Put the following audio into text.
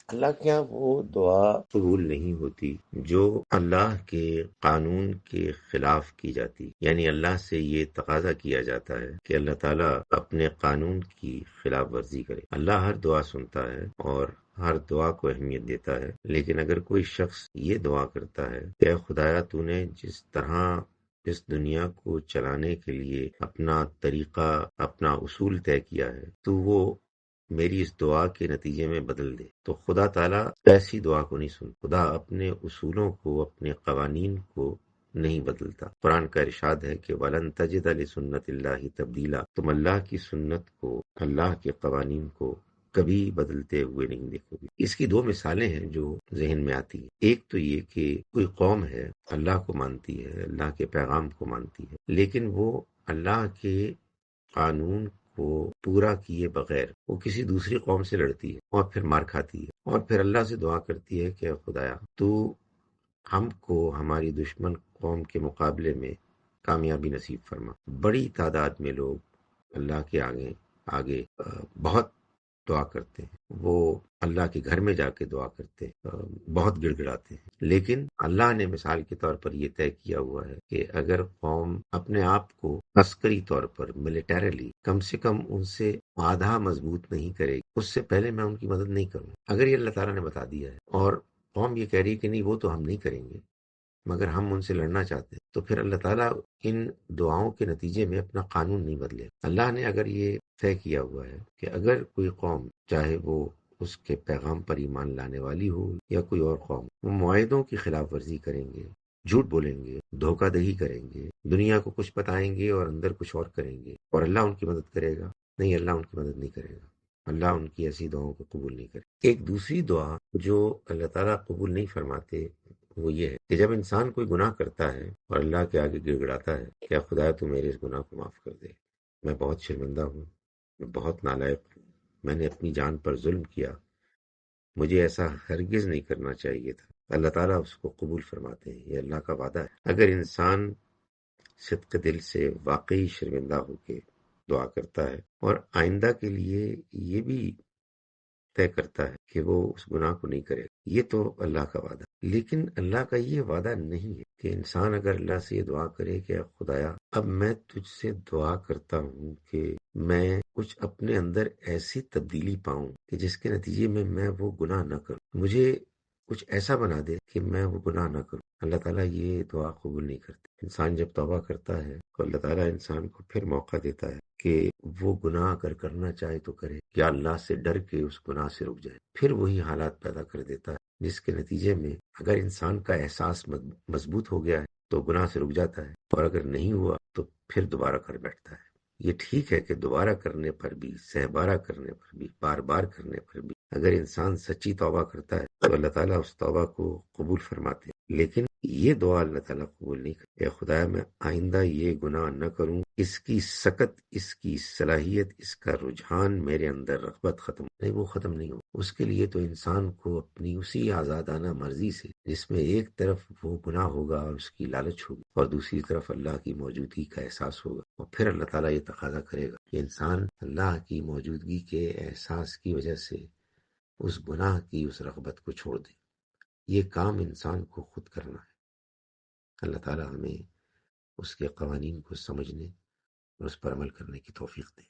اللہ کے یہاں وہ دعا قبول نہیں ہوتی جو اللہ کے قانون کے خلاف کی جاتی، یعنی اللہ سے یہ تقاضا کیا جاتا ہے کہ اللہ تعالیٰ اپنے قانون کی خلاف ورزی کرے۔ اللہ ہر دعا سنتا ہے اور ہر دعا کو اہمیت دیتا ہے، لیکن اگر کوئی شخص یہ دعا کرتا ہے کہ اے خدایا تو نے جس طرح اس دنیا کو چلانے کے لیے اپنا طریقہ، اپنا اصول طے کیا ہے، تو وہ میری اس دعا کے نتیجے میں بدل دے، تو خدا تعالیٰ ایسی دعا کو نہیں سن۔ خدا اپنے اصولوں کو، اپنے قوانین کو نہیں بدلتا۔ قرآن کا ارشاد ہے کہ وَلَن تَجِدَ لِسُنَّتِ اللَّهِ تَبْدِيلًا، تم اللہ کی سنت کو، اللہ کے قوانین کو کبھی بدلتے ہوئے نہیں دیکھو گے۔ اس کی دو مثالیں ہیں جو ذہن میں آتی ہیں۔ ایک تو یہ کہ کوئی قوم ہے، اللہ کو مانتی ہے، اللہ کے پیغام کو مانتی ہے، لیکن وہ اللہ کے قانون کو پورا کیے بغیر وہ کسی دوسری قوم سے لڑتی ہے اور پھر مار کھاتی ہے، اور پھر اللہ سے دعا کرتی ہے کہ اے خدایا تو ہم کو ہماری دشمن قوم کے مقابلے میں کامیابی نصیب فرما۔ بڑی تعداد میں لوگ اللہ کے آگے بہت دعا کرتے ہیں، وہ اللہ کے گھر میں جا کے دعا کرتے ہیں، بہت گڑ گڑاتے ہیں، لیکن اللہ نے مثال کے طور پر یہ طے کیا ہوا ہے کہ اگر قوم اپنے آپ کو عسکری طور پر ملیٹریلی کم سے کم ان سے آدھا مضبوط نہیں کرے گی، اس سے پہلے میں ان کی مدد نہیں کروں۔ اگر یہ اللہ تعالیٰ نے بتا دیا ہے اور قوم یہ کہہ رہی ہے کہ نہیں وہ تو ہم نہیں کریں گے مگر ہم ان سے لڑنا چاہتے ہیں، تو پھر اللہ تعالیٰ ان دعاؤں کے نتیجے میں اپنا قانون نہیں بدلے۔ اللہ نے اگر یہ طے کیا ہوا ہے کہ اگر کوئی قوم، چاہے وہ اس کے پیغام پر ایمان لانے والی ہو یا کوئی اور قوم، وہ معاہدوں کی خلاف ورزی کریں گے، جھوٹ بولیں گے، دھوکہ دہی کریں گے، دنیا کو کچھ بتائیں گے اور اندر کچھ اور کریں گے، اور اللہ ان کی مدد کرے گا؟ نہیں، اللہ ان کی مدد نہیں کرے گا۔ اللہ ان کی ایسی دعاؤں کو قبول نہیں کرے۔ ایک دوسری دعا جو اللہ تعالیٰ قبول نہیں فرماتے وہ یہ ہے کہ جب انسان کوئی گناہ کرتا ہے اور اللہ کے آگے گڑ گڑاتا ہے کہ اے خدا تو میرے اس گناہ کو معاف کر دے، میں بہت شرمندہ ہوں، میں بہت نالائق ہوں، میں نے اپنی جان پر ظلم کیا، مجھے ایسا ہرگز نہیں کرنا چاہیے تھا، اللہ تعالیٰ اس کو قبول فرماتے ہیں۔ یہ اللہ کا وعدہ ہے۔ اگر انسان صدق دل سے واقعی شرمندہ ہو کے دعا کرتا ہے اور آئندہ کے لیے یہ بھی طے کرتا ہے کہ وہ اس گناہ کو نہیں کرے، یہ تو اللہ کا وعدہ۔ لیکن اللہ کا یہ وعدہ نہیں ہے کہ انسان اگر اللہ سے یہ دعا کرے کہ اے خدایا اب میں تجھ سے دعا کرتا ہوں کہ میں کچھ اپنے اندر ایسی تبدیلی پاؤں کہ جس کے نتیجے میں وہ گناہ نہ کروں، مجھے کچھ ایسا بنا دے کہ میں وہ گناہ نہ کروں۔ اللہ تعالیٰ یہ دعا قبول نہیں کرتے۔ انسان جب توبہ کرتا ہے تو اللہ تعالیٰ انسان کو پھر موقع دیتا ہے کہ وہ گناہ اگر کرنا چاہے تو کرے، یا اللہ سے ڈر کے اس گناہ سے رک جائے۔ پھر وہی حالات پیدا کر دیتا ہے جس کے نتیجے میں اگر انسان کا احساس مضبوط ہو گیا ہے تو گناہ سے رک جاتا ہے، اور اگر نہیں ہوا تو پھر دوبارہ کر بیٹھتا ہے۔ یہ ٹھیک ہے کہ دوبارہ کرنے پر بھی، سہبارہ کرنے پر بھی، بار بار کرنے پر بھی اگر انسان سچی توبہ کرتا ہے تو اللہ تعالیٰ اس توبہ کو قبول فرماتے ہیں، لیکن یہ دعا اللہ تعالیٰ قبول نہیں کرتے۔ اے خدایا میں آئندہ یہ گناہ نہ کروں، اس کی سکت، اس کی صلاحیت، اس کا رجحان میرے اندر رغبت ختم نہیں، وہ ختم نہیں ہو۔ اس کے لیے تو انسان کو اپنی اسی آزادانہ مرضی سے، جس میں ایک طرف وہ گناہ ہوگا اور اس کی لالچ ہوگی اور دوسری طرف اللہ کی موجودگی کا احساس ہوگا، اور پھر اللہ تعالیٰ یہ تقاضا کرے گا کہ انسان اللہ کی موجودگی کے احساس کی وجہ سے اس گناہ کی اس رغبت کو چھوڑ دے۔ یہ کام انسان کو خود کرنا ہے۔ اللہ تعالیٰ ہمیں اس کے قوانین کو سمجھنے اور اس پر عمل کرنے کی توفیق دے۔